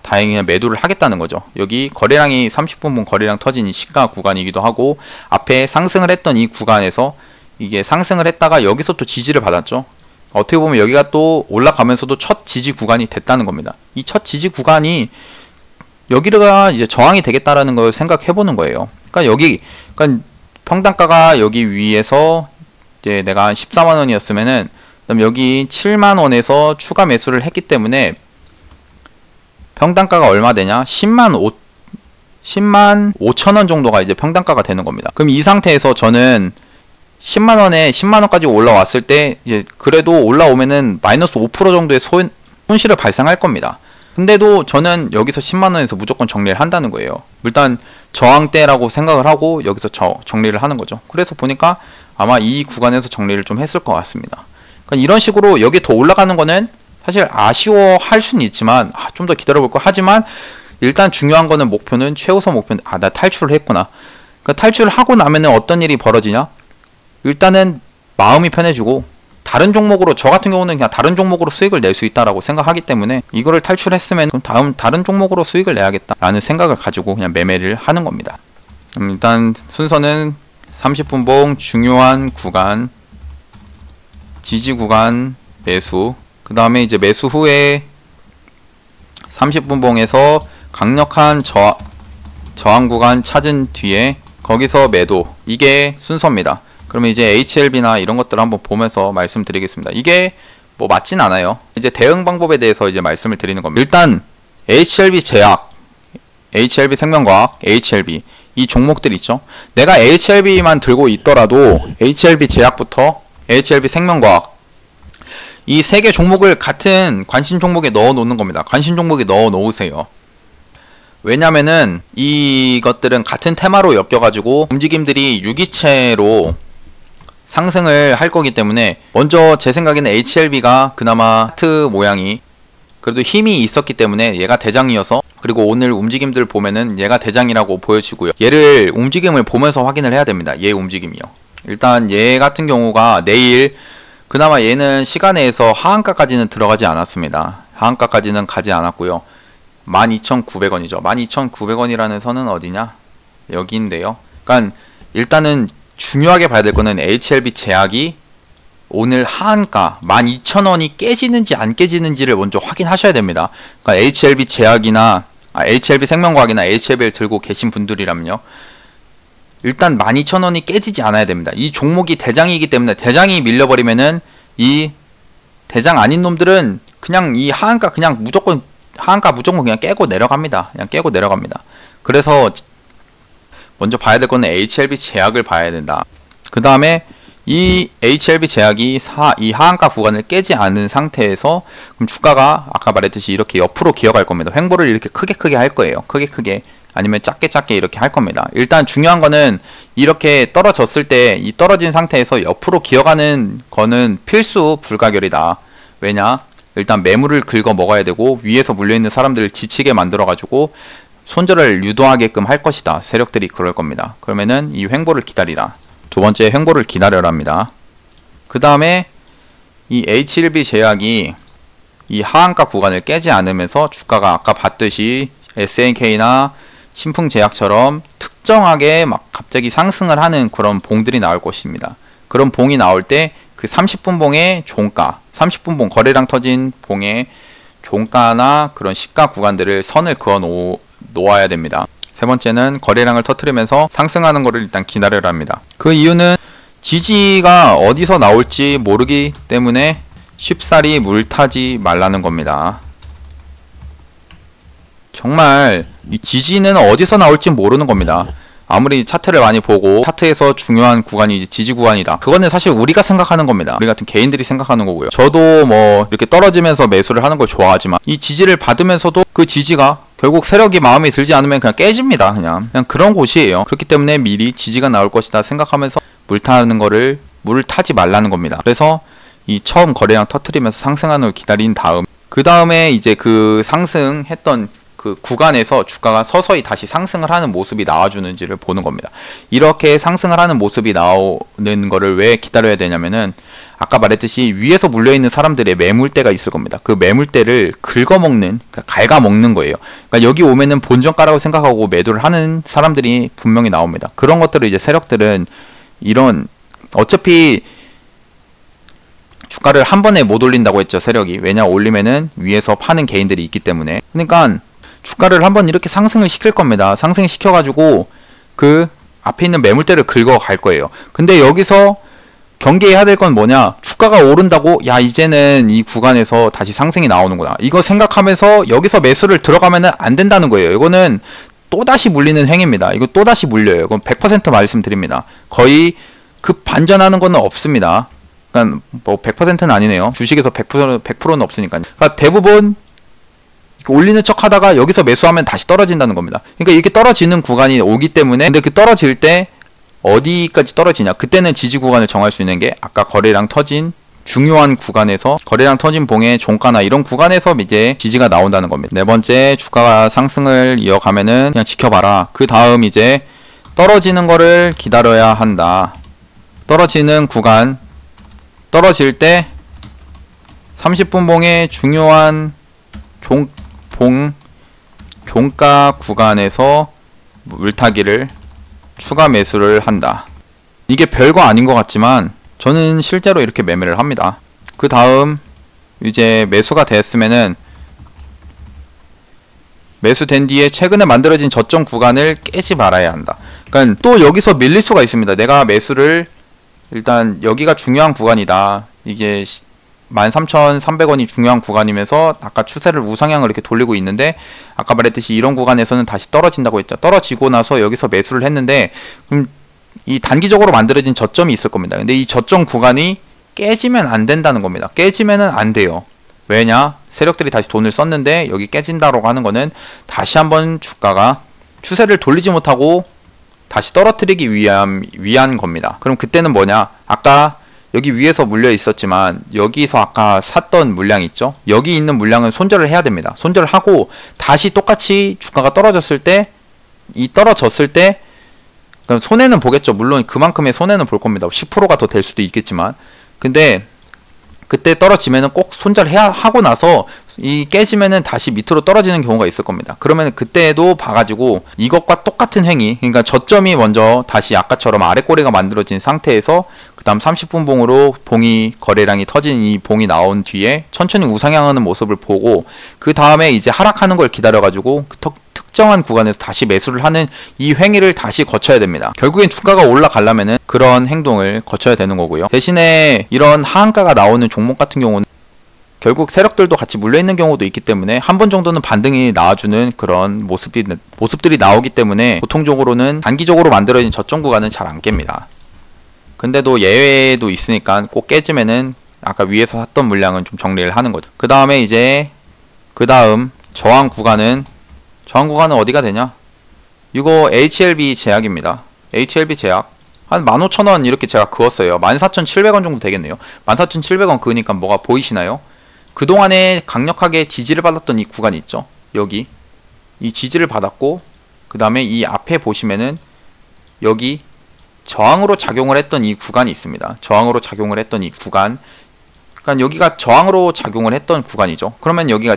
다행히 매도를 하겠다는 거죠. 여기 거래량이 30분봉 거래량 터진 이 시가 구간이기도 하고 앞에 상승을 했던 이 구간에서 이게 상승을 했다가 여기서 또 지지를 받았죠. 어떻게 보면 여기가 또 올라가면서도 첫 지지 구간이 됐다는 겁니다. 이 첫 지지 구간이 여기가 이제 저항이 되겠다라는 걸 생각해 보는 거예요. 그러니까 평단가가 여기 위에서 이제 내가 한 14만원이었으면은 그다음 여기 7만원에서 추가 매수를 했기 때문에 평단가가 얼마 되냐? 10만 5천원 정도가 이제 평단가가 되는 겁니다. 그럼 이 상태에서 저는 10만원에 10만원까지 올라왔을 때 이제 그래도 올라오면은 마이너스 5% 정도의 손실을 발생할 겁니다. 근데도 저는 여기서 10만원에서 무조건 정리를 한다는 거예요. 일단 저항대라고 생각을 하고 여기서 정리를 하는 거죠. 그래서 보니까 아마 이 구간에서 정리를 좀 했을 것 같습니다. 그러니까 이런 식으로 여기 더 올라가는 거는 사실 아쉬워할 수는 있지만 좀 더 기다려볼 거 하지만 일단 중요한 거는 목표는 최우선 목표는 나 탈출을 했구나. 그러니까 탈출을 하고 나면은 어떤 일이 벌어지냐? 일단은 마음이 편해지고 다른 종목으로 저 같은 경우는 그냥 다른 종목으로 수익을 낼 수 있다라고 생각하기 때문에 이거를 탈출했으면 그럼 다른 종목으로 수익을 내야겠다라는 생각을 가지고 그냥 매매를 하는 겁니다. 일단 순서는 30분봉 중요한 구간 지지 구간 매수 그 다음에 이제 매수 후에 30분봉에서 강력한 저항 구간 찾은 뒤에 거기서 매도 이게 순서입니다. 그러면 이제 HLB나 이런 것들 한번 보면서 말씀드리겠습니다. 이게 뭐 맞진 않아요. 이제 대응 방법에 대해서 이제 말씀을 드리는 겁니다. 일단 HLB 제약, HLB 생명과학, HLB 이 종목들 있죠. 내가 HLB만 들고 있더라도 HLB 제약부터 HLB 생명과학 이 세 개 종목을 같은 관심 종목에 넣어 놓는 겁니다. 관심 종목에 넣어 놓으세요. 왜냐면은 이것들은 같은 테마로 엮여가지고 움직임들이 유기체로 상승을 할 거기 때문에, 먼저 제 생각에는 HLB가 그나마 하트 모양이 그래도 힘이 있었기 때문에 얘가 대장이어서, 그리고 오늘 움직임들 보면은 얘가 대장이라고 보여지고요. 얘를 움직임을 보면서 확인을 해야 됩니다. 얘 움직임이요. 일단 얘 같은 경우가 내일, 그나마 얘는 시간에서 하한가까지는 들어가지 않았습니다. 하한가까지는 가지 않았고요. 12,900원이죠. 12,900원이라는 선은 어디냐? 여기인데요. 그러니까 일단은 중요하게 봐야 될 거는 HLB 제약이 오늘 하한가 12,000원이 깨지는지 안 깨지는지를 먼저 확인하셔야 됩니다. 그러니까 HLB 제약이나 HLB 생명과학이나 HLB를 들고 계신 분들이라면요, 일단 12,000원이 깨지지 않아야 됩니다. 이 종목이 대장이기 때문에, 대장이 밀려버리면은 이 대장 아닌 놈들은 그냥 이 하한가 그냥 무조건 그냥 깨고 내려갑니다. 그냥 깨고 내려갑니다. 그래서 먼저 봐야 될 거는 HLB 제약을 봐야 된다. 그 다음에 이 HLB 제약이 이 하한가 구간을 깨지 않은 상태에서 그럼 주가가 아까 말했듯이 이렇게 옆으로 기어갈 겁니다. 횡보를 이렇게 크게 할 거예요. 크게 아니면 작게 이렇게 할 겁니다. 일단 중요한 거는 이렇게 떨어졌을 때 이 떨어진 상태에서 옆으로 기어가는 거는 필수 불가결이다. 왜냐? 일단 매물을 긁어 먹어야 되고 위에서 물려있는 사람들을 지치게 만들어 가지고 손절을 유도하게끔 할 것이다. 세력들이 그럴 겁니다. 그러면은 이 횡보를 기다리라. 두 번째, 횡보를 기다려랍니다. 그 다음에 이 HLB 제약이 이 하한가 구간을 깨지 않으면서 주가가 아까 봤듯이 SNK나 신풍제약처럼 특정하게 막 갑자기 상승을 하는 그런 봉들이 나올 것입니다. 그런 봉이 나올 때 그 30분 봉의 종가, 30분 봉 거래량 터진 봉의 종가나 그런 시가 구간들을 선을 그어 놓아야 됩니다. 세 번째는 거래량을 터뜨리면서 상승하는 것을 일단 기다려야 합니다. 그 이유는 지지가 어디서 나올지 모르기 때문에 쉽사리 물타지 말라는 겁니다. 정말 이 지지는 어디서 나올지 모르는 겁니다. 아무리 차트를 많이 보고 차트에서 중요한 구간이 지지 구간이다, 그거는 사실 우리가 생각하는 겁니다. 우리 같은 개인들이 생각하는 거고요. 저도 뭐 이렇게 떨어지면서 매수를 하는 걸 좋아하지만 이 지지를 받으면서도 그 지지가 결국 세력이 마음에 들지 않으면 그냥 깨집니다. 그냥 그런 곳이에요. 그렇기 때문에 미리 지지가 나올 것이다 생각하면서 물을 타지 말라는 겁니다. 그래서 이 처음 거래량 터트리면서 상승하는 걸 기다린 다음, 그 다음에 이제 그 상승했던 그 구간에서 주가가 서서히 다시 상승을 하는 모습이 나와주는지를 보는 겁니다. 이렇게 상승을 하는 모습이 나오는 거를 왜 기다려야 되냐면은, 아까 말했듯이 위에서 물려있는 사람들의 매물대가 있을 겁니다. 그 매물대를 긁어먹는, 그러니까 갉아먹는 거예요. 그러니까 여기 오면은 본전가라고 생각하고 매도를 하는 사람들이 분명히 나옵니다. 그런 것들을 이제 세력들은 이런, 어차피 주가를 한 번에 못 올린다고 했죠, 세력이. 왜냐, 올리면은 위에서 파는 개인들이 있기 때문에. 그러니까 주가를 한번 이렇게 상승을 시킬 겁니다. 상승시켜가지고 그 앞에 있는 매물대를 긁어갈 거예요. 근데 여기서 경계해야 될 건 뭐냐, 주가가 오른다고 야 이제는 이 구간에서 다시 상승이 나오는구나, 이거 생각하면서 여기서 매수를 들어가면 안 된다는 거예요. 이거는 또다시 물리는 행위입니다. 이거 또다시 물려요. 이건 100% 말씀드립니다. 거의 급 반전하는 거는 없습니다. 그러니까 뭐 100%는 아니네요. 주식에서 100%는 없으니까요. 그러니까 대부분 올리는 척 하다가 여기서 매수하면 다시 떨어진다는 겁니다. 그러니까 이렇게 떨어지는 구간이 오기 때문에, 근데 그 떨어질 때 어디까지 떨어지냐, 그때는 지지 구간을 정할 수 있는 게 아까 거래량 터진 중요한 구간에서, 거래량 터진 봉의 종가나 이런 구간에서 이제 지지가 나온다는 겁니다. 네 번째, 주가가 상승을 이어가면은 그냥 지켜봐라. 그 다음 이제 떨어지는 거를 기다려야 한다. 떨어지는 구간, 떨어질 때 30분 봉의 중요한 종가 구간에서 물타기를 추가 매수를 한다. 이게 별거 아닌 것 같지만 저는 실제로 이렇게 매매를 합니다. 그 다음 이제 매수가 됐으면은, 매수된 뒤에 최근에 만들어진 저점 구간을 깨지 말아야 한다. 그러니까 또 여기서 밀릴 수가 있습니다. 내가 매수를, 일단 여기가 중요한 구간이다, 이게 13,300원이 중요한 구간이면서 아까 추세를 우상향을 이렇게 돌리고 있는데, 아까 말했듯이 이런 구간에서는 다시 떨어진다고 했죠. 떨어지고 나서 여기서 매수를 했는데, 그럼 이 단기적으로 만들어진 저점이 있을 겁니다. 근데 이 저점 구간이 깨지면 안 된다는 겁니다. 깨지면은 안 돼요. 왜냐? 세력들이 다시 돈을 썼는데 여기 깨진다라고 하는 거는 다시 한번 주가가 추세를 돌리지 못하고 다시 떨어뜨리기 위한 겁니다. 그럼 그때는 뭐냐? 아까 여기 위에서 물려 있었지만 여기서 아까 샀던 물량 있죠? 여기 있는 물량은 손절을 해야 됩니다. 손절을 하고 다시 똑같이 주가가 떨어졌을 때 그럼 손해는 보겠죠. 물론 그만큼의 손해는 볼 겁니다. 10%가 더 될 수도 있겠지만, 근데 그때 떨어지면은 꼭 손절해야 하고 나서 이 깨지면은 다시 밑으로 떨어지는 경우가 있을 겁니다. 그러면 그때도 봐가지고 이것과 똑같은 행위, 그러니까 저점이 먼저 다시 아까처럼 아래 꼬리가 만들어진 상태에서 그 다음 30분 봉으로 봉이 거래량이 터진 이 봉이 나온 뒤에 천천히 우상향하는 모습을 보고 그 다음에 이제 하락하는 걸 기다려가지고 그 특정한 구간에서 다시 매수를 하는 이 행위를 다시 거쳐야 됩니다. 결국엔 주가가 올라가려면은 그런 행동을 거쳐야 되는 거고요. 대신에 이런 하한가가 나오는 종목 같은 경우는 결국 세력들도 같이 물려있는 경우도 있기 때문에 한 번 정도는 반등이 나와주는 그런 모습들이 나오기 때문에 보통적으로는 단기적으로 만들어진 저점 구간은 잘 안 깹니다. 근데도 예외도 있으니까 꼭 깨지면은 아까 위에서 샀던 물량은 좀 정리를 하는 거죠. 그 다음에 이제 그 다음 저항 구간은 어디가 되냐? 이거 HLB 제약입니다. HLB 제약 한 15,000원 이렇게 제가 그었어요. 14,700원 정도 되겠네요. 14,700원 그으니까 뭐가 보이시나요? 그동안에 강력하게 지지를 받았던 이 구간이 있죠. 여기 이 지지를 받았고 그 다음에 이 앞에 보시면은 여기 저항으로 작용을 했던 이 구간이 있습니다. 저항으로 작용을 했던 이 구간, 그러니까 여기가 저항으로 작용을 했던 구간이죠. 그러면 여기가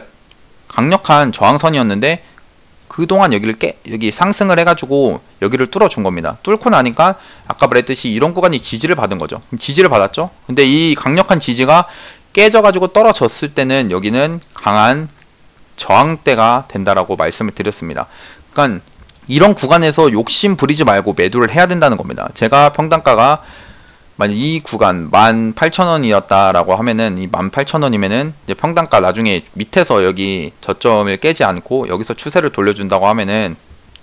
강력한 저항선이었는데 그동안 여기 상승을 해가지고 여기를 뚫어준 겁니다. 뚫고 나니까 아까 말했듯이 이런 구간이 지지를 받은 거죠. 지지를 받았죠. 근데 이 강력한 지지가 깨져가지고 떨어졌을 때는 여기는 강한 저항대가 된다라고 말씀을 드렸습니다. 그러니까 이런 구간에서 욕심 부리지 말고 매도를 해야 된다는 겁니다. 제가 평단가가 만약 이 구간 18,000원이었다라고 하면은 이 18,000원이면은 이제 평단가 나중에 밑에서 여기 저점을 깨지 않고 여기서 추세를 돌려준다고 하면은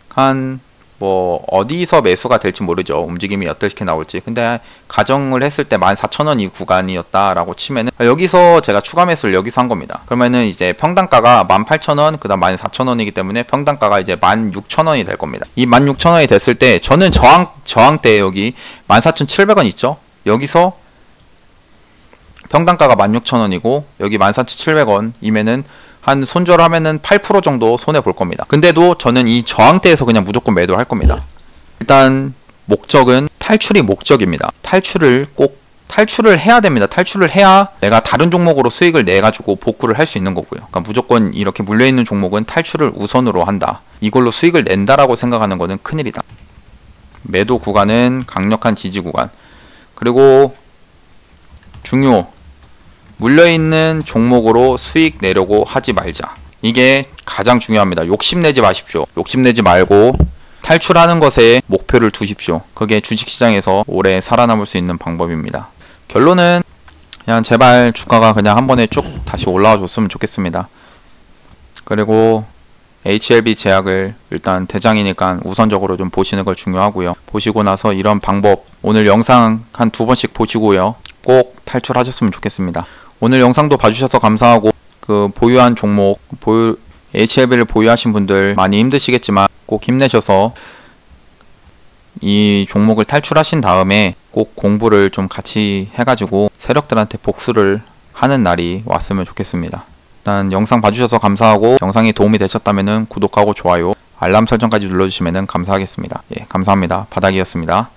한 뭐 어디서 매수가 될지 모르죠. 움직임이 어떻게 나올지. 근데 가정을 했을 때 14,000원 이 구간이었다라고 치면은 여기서 제가 추가 매수를 여기서 한 겁니다. 그러면은 이제 평단가가 18,000원 그다음 14,000원이기 때문에 평단가가 이제 16,000원이 될 겁니다. 이 16,000원이 됐을 때 저는 저항대 여기 14,700원 있죠. 여기서 평단가가 16,000원이고 여기 14,700원이면은 한 손절하면은 8% 정도 손해 볼 겁니다. 근데도 저는 이 저항대에서 그냥 무조건 매도할 겁니다. 일단 목적은 탈출이 목적입니다. 탈출을 해야 됩니다. 탈출을 해야 내가 다른 종목으로 수익을 내가지고 복구를 할 수 있는 거고요. 그러니까 무조건 이렇게 물려있는 종목은 탈출을 우선으로 한다. 이걸로 수익을 낸다라고 생각하는 거는 큰일이다. 매도 구간은 강력한 지지 구간. 그리고 물려있는 종목으로 수익 내려고 하지 말자. 이게 가장 중요합니다. 욕심내지 마십시오. 욕심내지 말고 탈출하는 것에 목표를 두십시오. 그게 주식시장에서 오래 살아남을 수 있는 방법입니다. 결론은 그냥 제발 주가가 그냥 한 번에 쭉 다시 올라와 줬으면 좋겠습니다. 그리고 HLB 제약을 일단 대장이니까 우선적으로 좀 보시는 걸 중요하고요. 보시고 나서 이런 방법 오늘 영상 한 2번씩 보시고요. 꼭 탈출하셨으면 좋겠습니다. 오늘 영상도 봐주셔서 감사하고 그 보유한 종목 HLB를 보유하신 분들 많이 힘드시겠지만 꼭 힘내셔서 이 종목을 탈출하신 다음에 꼭 공부를 좀 같이 해가지고 세력들한테 복수를 하는 날이 왔으면 좋겠습니다. 일단 영상 봐주셔서 감사하고 영상이 도움이 되셨다면 구독하고 좋아요 알람 설정까지 눌러주시면 감사하겠습니다. 예, 감사합니다. 바닥이었습니다.